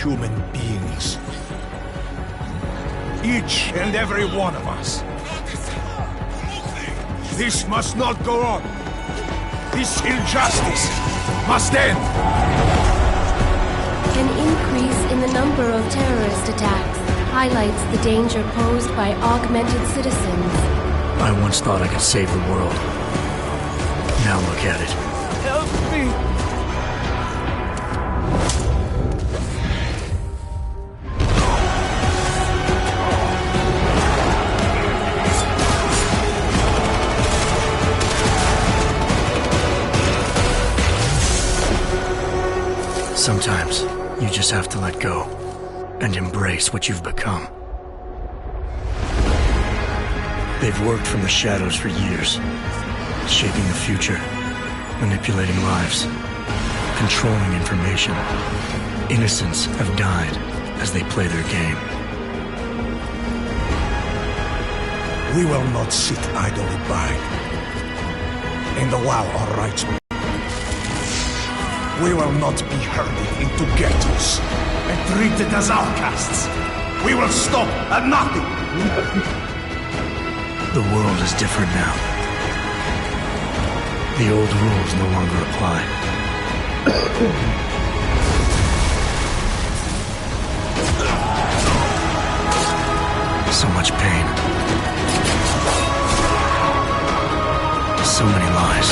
human beings. Each and every one of us. This must not go on. This injustice must end. An increase in the number of terrorist attacks highlights the danger posed by augmented citizens. I once thought I could save the world. Now look at it. Help me! Sometimes, you just have to let go and embrace what you've become. They've worked from the shadows for years, shaping the future, manipulating lives, controlling information. Innocents have died as they play their game. We will not sit idly by and allow our rights. We will not be herded into ghettos and treated as outcasts. We will stop at nothing. The world is different now. The old rules no longer apply. So much pain. So many lies.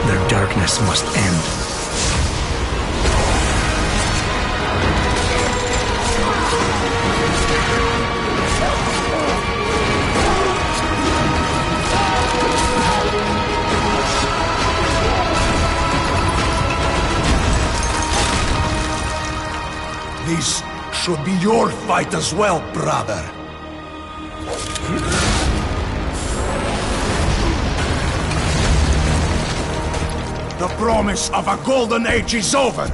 Their darkness must end. This should be your fight as well, brother. The promise of a golden age is over.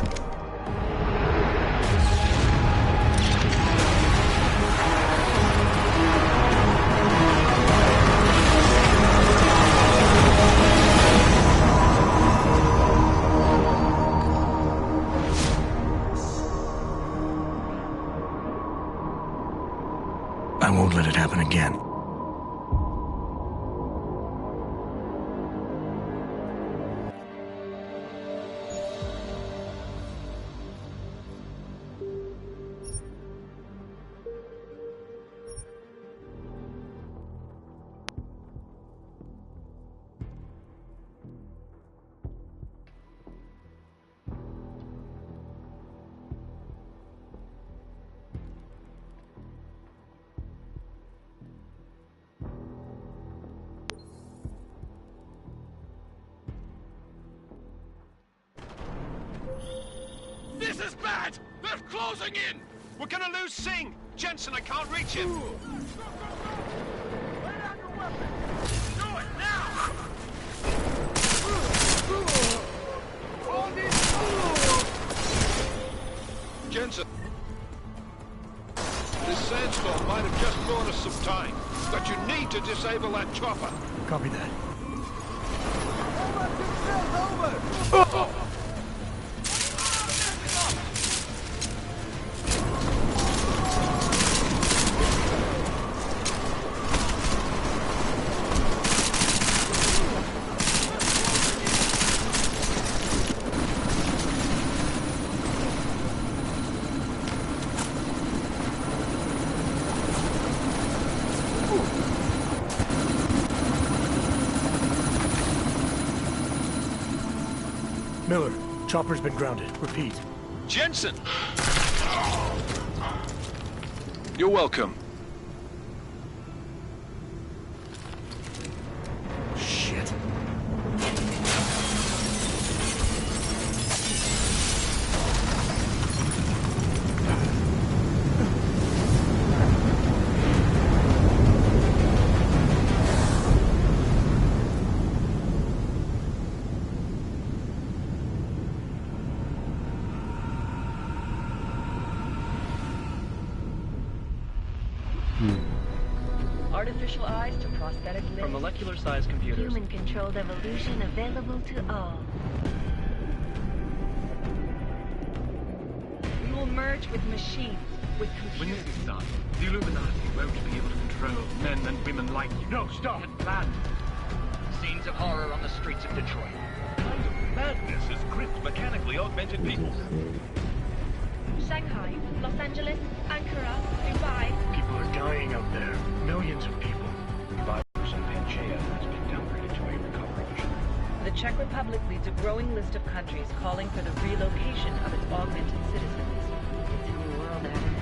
I won't let it happen again. This is bad! They're closing in! We're gonna lose Singh! Jensen, I can't reach him! Lay down your weapon! Do it now! Jensen! This sandstorm might have just bought us some time, but you need to disable that chopper. Copy that. Over! Miller, chopper's been grounded. Repeat. Jensen! You're welcome. Shit. Artificial eyes to prosthetic limbs. From molecular-sized computers. Human-controlled evolution available to all. merge with machines, with When computers. this is done, the Illuminati won't be able to control men and women like you. No, stop! And planned. Scenes of horror on the streets of Detroit. Kind of madness has gripped mechanically augmented people. Shanghai, Los Angeles, Ankara, Dubai. People are dying out there. Millions of people. Virus and Pangea has been downgraded to a recovery mission. The Czech Republic leads a growing list of countries calling for the relocation of its augmented citizens. It's a new world, Adam.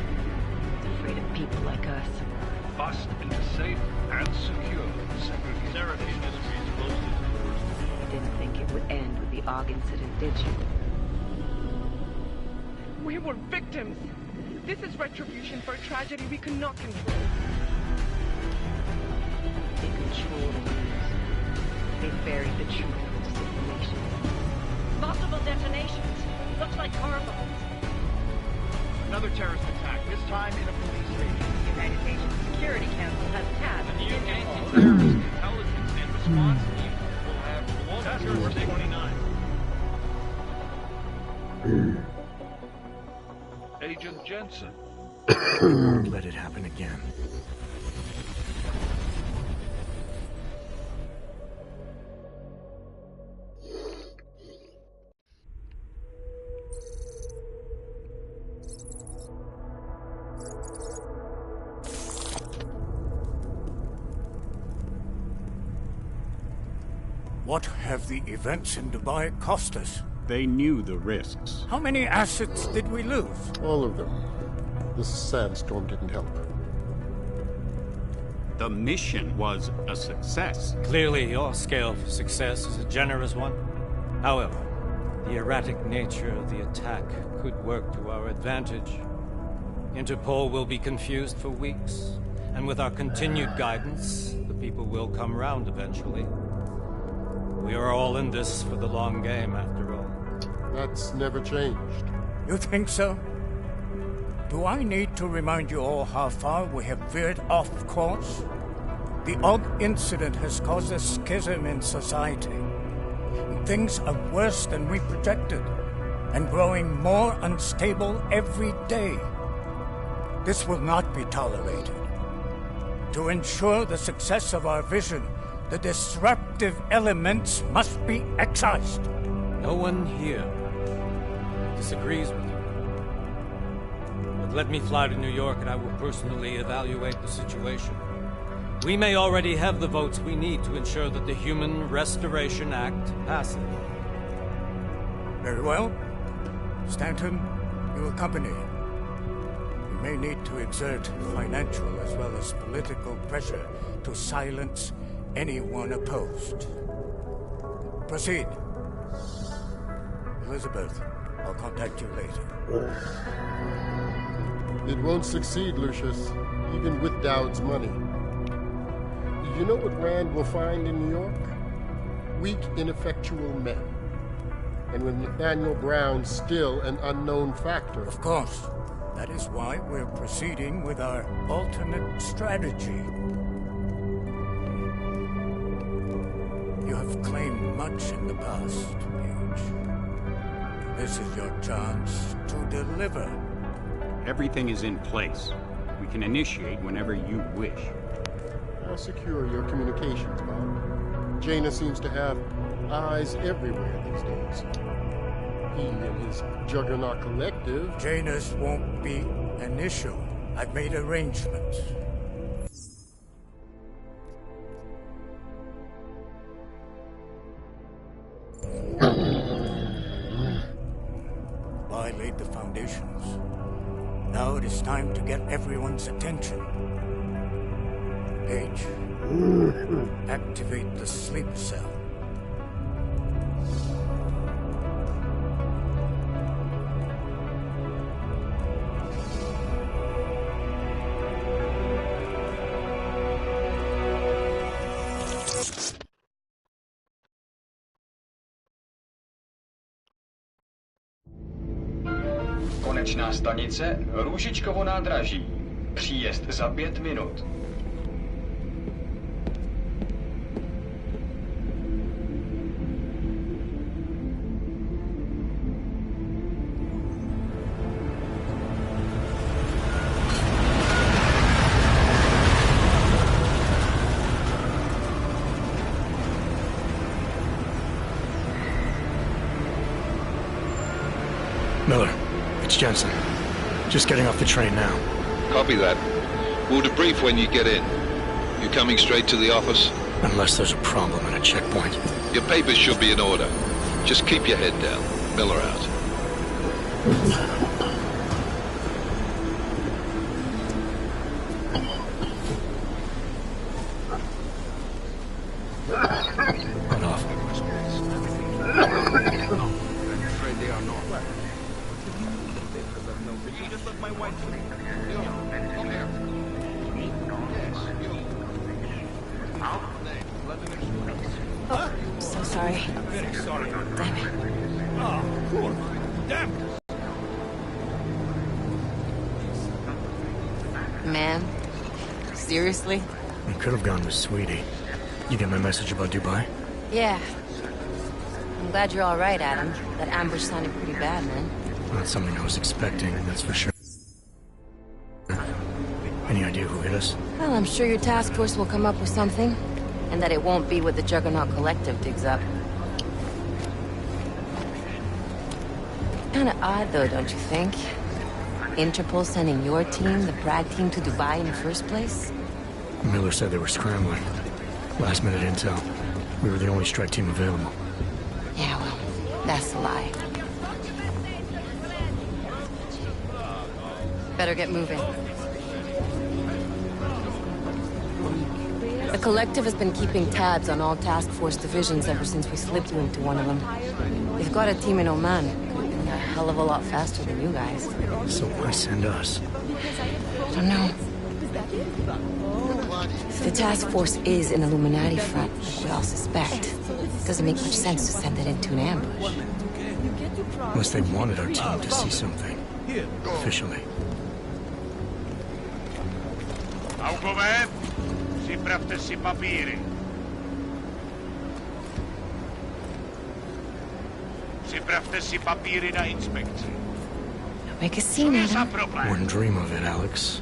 It's afraid of people like us. Bust into safe and secure segregation industries closed its doors. You didn't think it would end with the AUG incident, did you? We were victims. This is retribution for a tragedy we could not control. They control the news. They buried the truth with disinformation. Multiple detonations. Looks like car bombs. Another terrorist attack, this time in a police station. The United Nations Security Council has tasked The new Interpol. anti-terrorist intelligence and response team will have Task Force 29. Agent Jensen. Don't let it happen again. What have the events in Dubai cost us? They knew the risks. How many assets did we lose? All of them. This sandstorm didn't help. The mission was a success. Clearly, your scale for success is a generous one. However, the erratic nature of the attack could work to our advantage. Interpol will be confused for weeks, and with our continued guidance, the people will come round eventually. We are all in this for the long game, after all. That's never changed. You think so? Do I need to remind you all how far we have veered off course? The AUG incident has caused a schism in society. Things are worse than we projected, and growing more unstable every day. This will not be tolerated. To ensure the success of our vision, the disruptive elements must be excised. No one here disagrees with you. But let me fly to New York and I will personally evaluate the situation. We may already have the votes we need to ensure that the Human Restoration Act passes. Very well. Stanton, you accompany. We may need to exert financial as well as political pressure to silence anyone opposed. Proceed. Elizabeth, I'll contact you later. It won't succeed, Lucius, even with Dowd's money. You know what Rand will find in New York? Weak, ineffectual men. And with Nathaniel Brown still an unknown factor. Of course. That is why we're proceeding with our alternate strategy. You have claimed much in the past, Paige. This is your chance to deliver. Everything is in place. We can initiate whenever you wish. I'll secure your communications, Bob. Jaina seems to have eyes everywhere these days. He and his Juggernaut Collective... Janus won't be an issue. I've made arrangements. I laid the foundations. Now it is time to get everyone's attention. Paige, activate the sleep cell. Konečná stanice Růžičkovo nádraží. Příjezd za 5 minut. It's Jensen. Just getting off the train now. Copy that. We'll debrief when you get in. You coming straight to the office? Unless there's a problem at a checkpoint. Your papers should be in order. Just keep your head down. Miller out. Cut off. Oh, so sorry. Very sorry. Damn it. Oh, poor. Damn. Man, seriously? I could have gone with Sweetie. You get my message about Dubai? Yeah. I'm glad you're all right, Adam. That ambush sounded pretty bad, man. Not something I was expecting, that's for sure. Any idea who hit us? Well, I'm sure your task force will come up with something. And that it won't be what the Juggernaut Collective digs up. Kinda odd, though, don't you think? Interpol sending your team, the Bragg team, to Dubai in the first place? Miller said they were scrambling. Last-minute intel. We were the only strike team available. Yeah, well, that's a lie. Better get moving. The Collective has been keeping tabs on all task force divisions ever since we slipped you into one of them. They've got a team in Oman. Could have been a hell of a lot faster than you guys. So why send us? I don't know. If the task force is an Illuminati front, we all suspect, it doesn't make much sense to send it into an ambush. Unless they wanted our team to see something. Officially. Augovē, připravte si papíry. Připravte si papíry na inspekci. Make a scene, Adam. Wouldn't dream of it, Alex.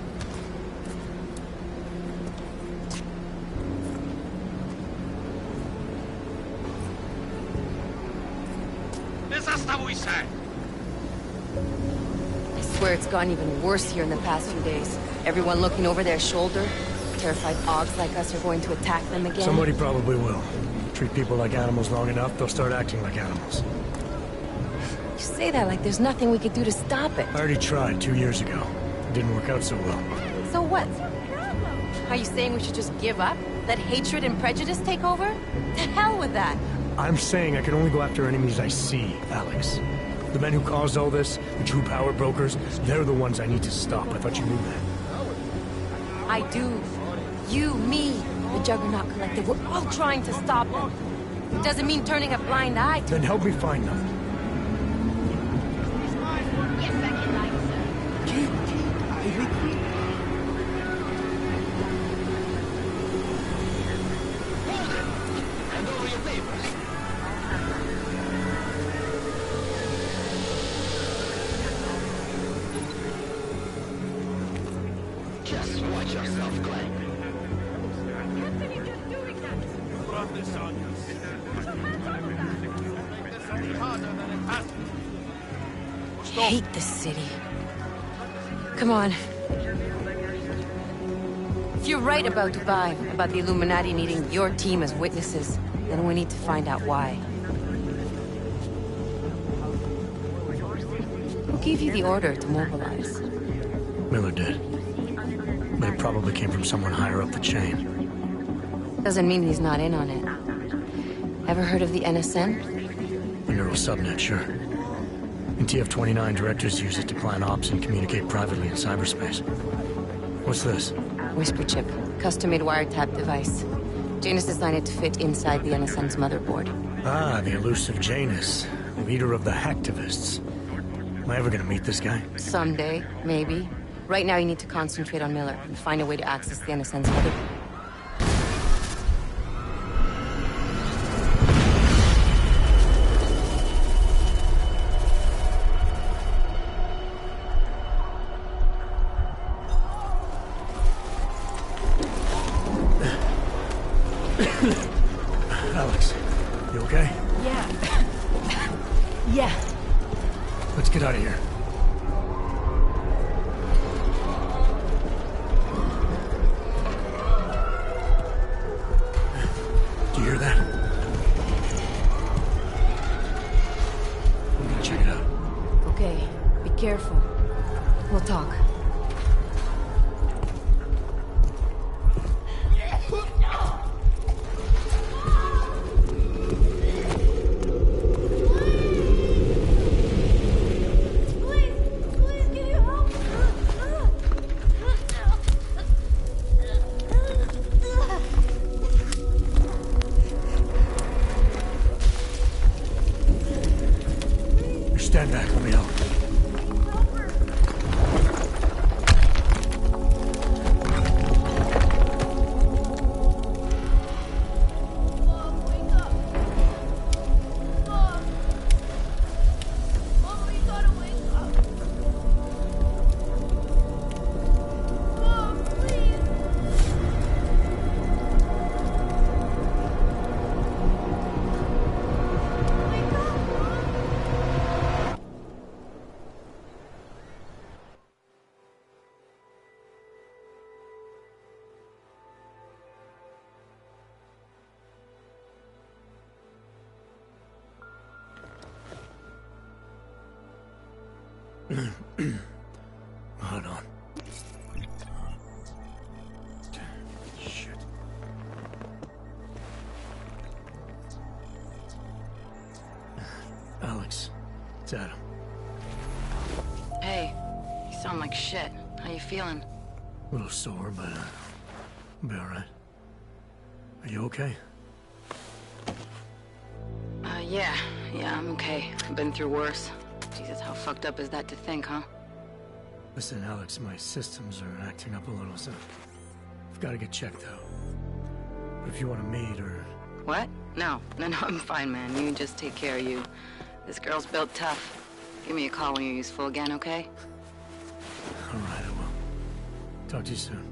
Nezastavuj se! I swear it's gotten even worse here in the past few days. Everyone looking over their shoulder. Terrified Augs like us are going to attack them again. Somebody probably will. Treat people like animals long enough, they'll start acting like animals. You say that like there's nothing we could do to stop it. I already tried 2 years ago. It didn't work out so well. So what? Are you saying we should just give up? Let hatred and prejudice take over? To hell with that! I'm saying I can only go after enemies I see, Alex. The men who caused all this, the true power brokers, they're the ones I need to stop. I thought you knew that. I do. You, me, the Juggernaut Collective, we're all trying to stop them. It doesn't mean turning a blind eye to... Then help me find them. Just watch yourself, Glenn. I hate this city. Come on. If you're right about Dubai, about the Illuminati needing your team as witnesses, then we need to find out why. Who gave you the order to mobilize? Miller did. But it probably came from someone higher up the chain. Doesn't mean he's not in on it. Ever heard of the NSN? The neural subnet, sure. In TF-29, directors use it to plan ops and communicate privately in cyberspace. What's this? Whisper chip. Custom-made wiretap device. Janus designed it to fit inside the NSN's motherboard. Ah, the elusive Janus. Leader of the hacktivists. Am I ever gonna meet this guy? Someday, maybe. Right now you need to concentrate on Miller and find a way to access the NSN's motherboard. Alex, you okay? Yeah. Yeah. Let's get out of here. We'll talk. Stand back, let me help. Hold on. Shit. Alex, it's Adam. Hey, you sound like shit. How you feeling? A little sore, but I'll be alright. Are you okay? Yeah, I'm okay. I've been through worse. Jesus, how fucked up is that to think, huh? Listen, Alex, my systems are acting up a little, so I've got to get checked out. But if you want to meet or... What? No, I'm fine, man. You just take care of you. This girl's built tough. Give me a call when you're useful again, okay? Alright, I will. Talk to you soon.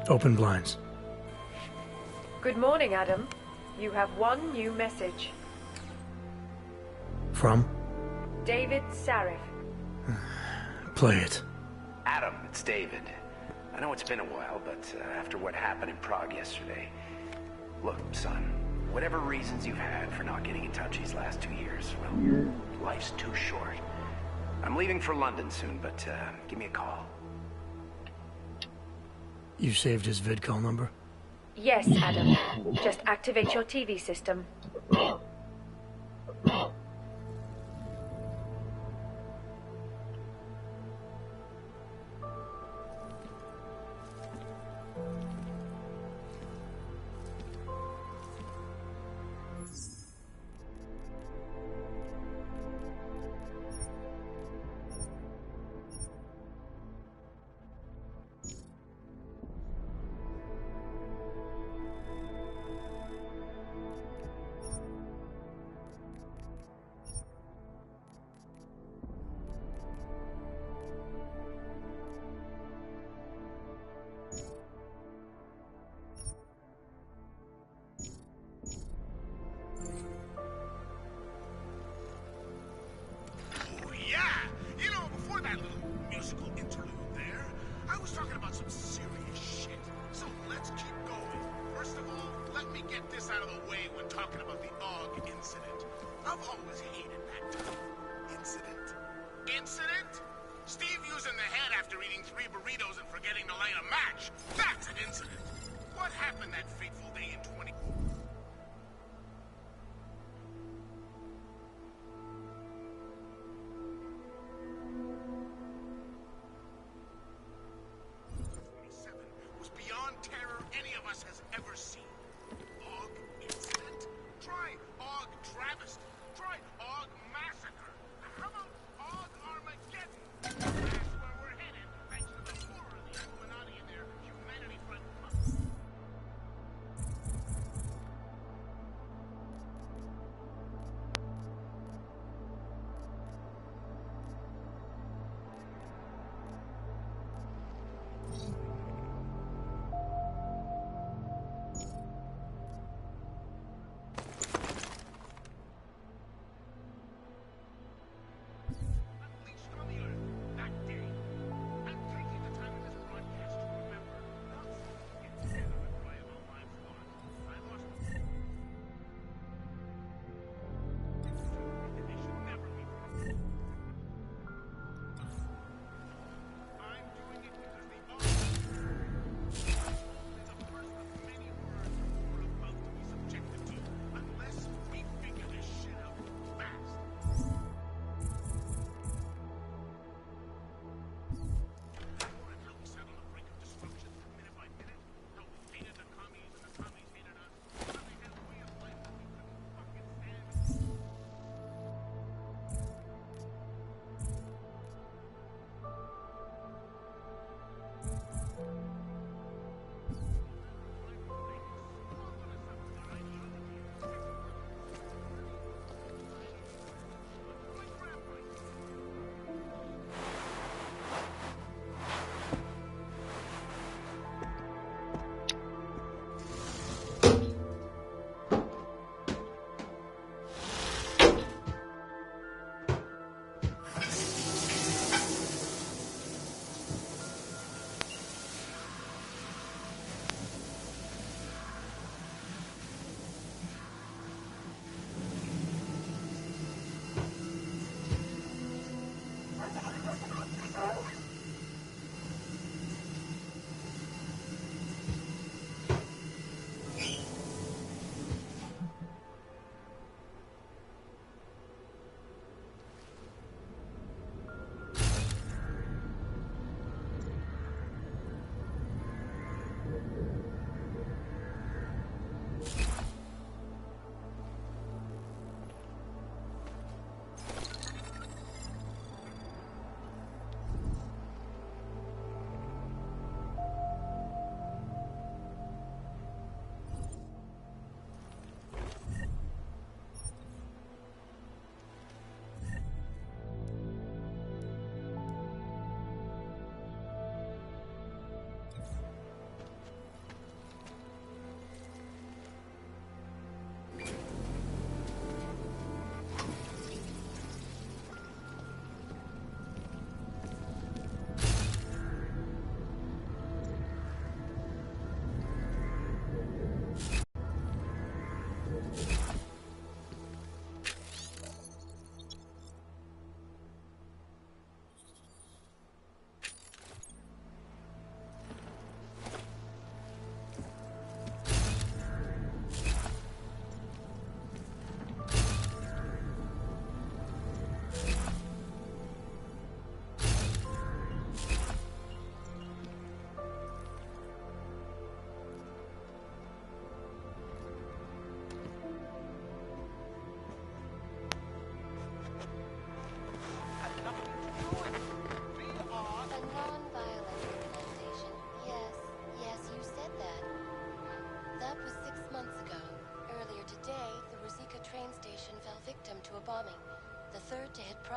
Open blinds. Good morning, Adam. You have one new message. From? David Sarif. Play it. Adam, it's David. I know it's been a while, but after what happened in Prague yesterday... Look, son, whatever reasons you've had for not getting in touch these last 2 years, well, life's too short. I'm leaving for London soon, but give me a call. You saved his vidcall number? Yes, Adam. Just activate your TV system.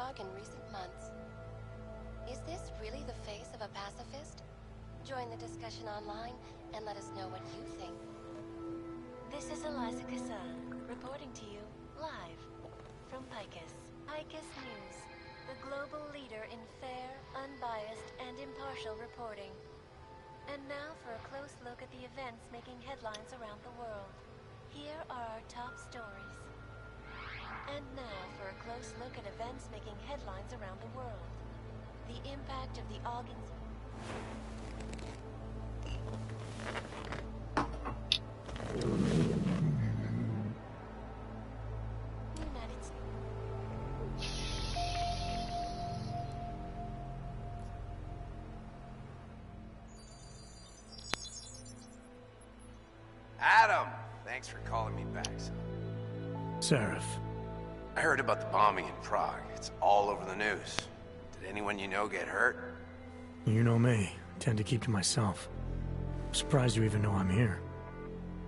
Prague in recent months. Is this really the face of a pacifist? Join the discussion online and let us know what you think. This is Eliza Kassan, reporting to you live from Picus. Picus News, the global leader in fair, unbiased, and impartial reporting. And now for a close look at the events making headlines around the world. Here are our top stories. And now for a close look at events making headlines around the world. The impact of the August... Adam! Thanks for calling me back, son. Seraph. I heard about the bombing in Prague. It's all over the news. Did anyone you know get hurt? You know me. I tend to keep to myself. I'm surprised you even know I'm here.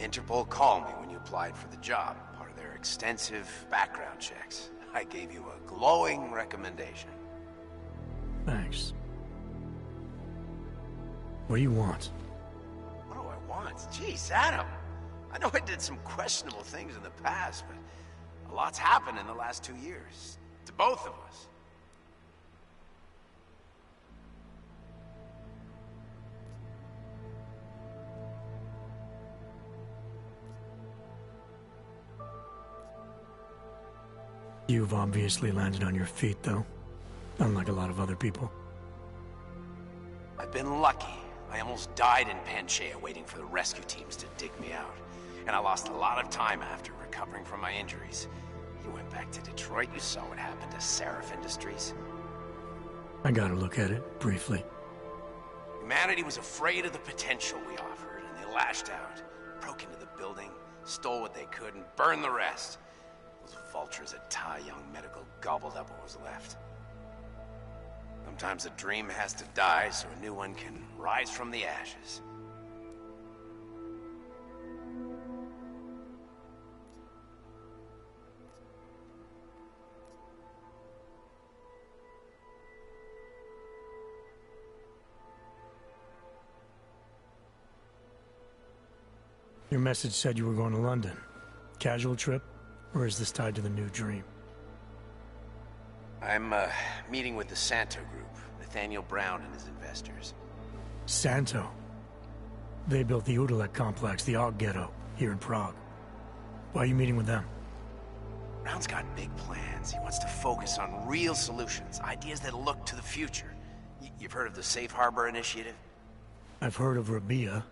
Interpol called me when you applied for the job, part of their extensive background checks. I gave you a glowing recommendation. Thanks. What do you want? What do I want? Jeez, Adam. I know I did some questionable things in the past, but a lot's happened in the last 2 years. To both of us. You've obviously landed on your feet, though. Unlike a lot of other people. I've been lucky. I almost died in Panchaea waiting for the rescue teams to dig me out. And I lost a lot of time after recovering from my injuries. You went back to Detroit, you saw what happened to Seraph Industries. I got a look at it, briefly. Humanity was afraid of the potential we offered, and they lashed out. Broke into the building, stole what they could, and burned the rest. Those vultures at Tai Young Medical gobbled up what was left. Sometimes a dream has to die so a new one can rise from the ashes. Your message said you were going to London. Casual trip? Or is this tied to the new dream? I'm, meeting with the Santo Group, Nathaniel Brown and his investors. Santo? They built the Udalek complex, the Og Ghetto, here in Prague. Why are you meeting with them? Brown's got big plans. He wants to focus on real solutions, ideas that look to the future. You've heard of the Safe Harbor Initiative? I've heard of Rabia,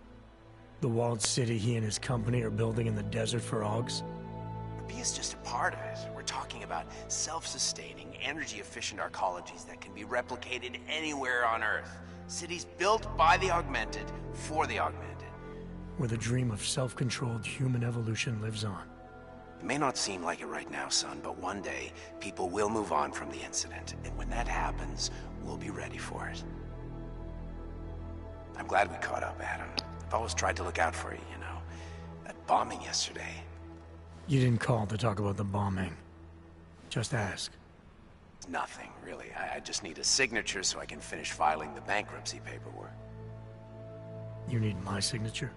the walled city he and his company are building in the desert for Augs. Rabia's just a part of it. We're talking about self-sustaining, energy-efficient arcologies that can be replicated anywhere on Earth. Cities built by the Augmented, for the Augmented. Where the dream of self-controlled human evolution lives on. It may not seem like it right now, son, but one day, people will move on from the incident. And when that happens, we'll be ready for it. I'm glad we caught up, Adam. I've always tried to look out for you, you know. That bombing yesterday. You didn't call to talk about the bombing. Just ask. Nothing, really. I just need a signature so I can finish filing the bankruptcy paperwork. You need my signature?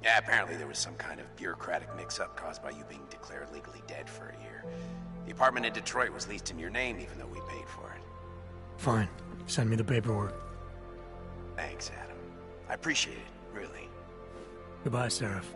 Yeah, apparently there was some kind of bureaucratic mix-up caused by you being declared legally dead for a year. The apartment in Detroit was leased in your name even though we paid for it. Fine. Send me the paperwork. Thanks, Adam. I appreciate it, really. Goodbye, Seraph.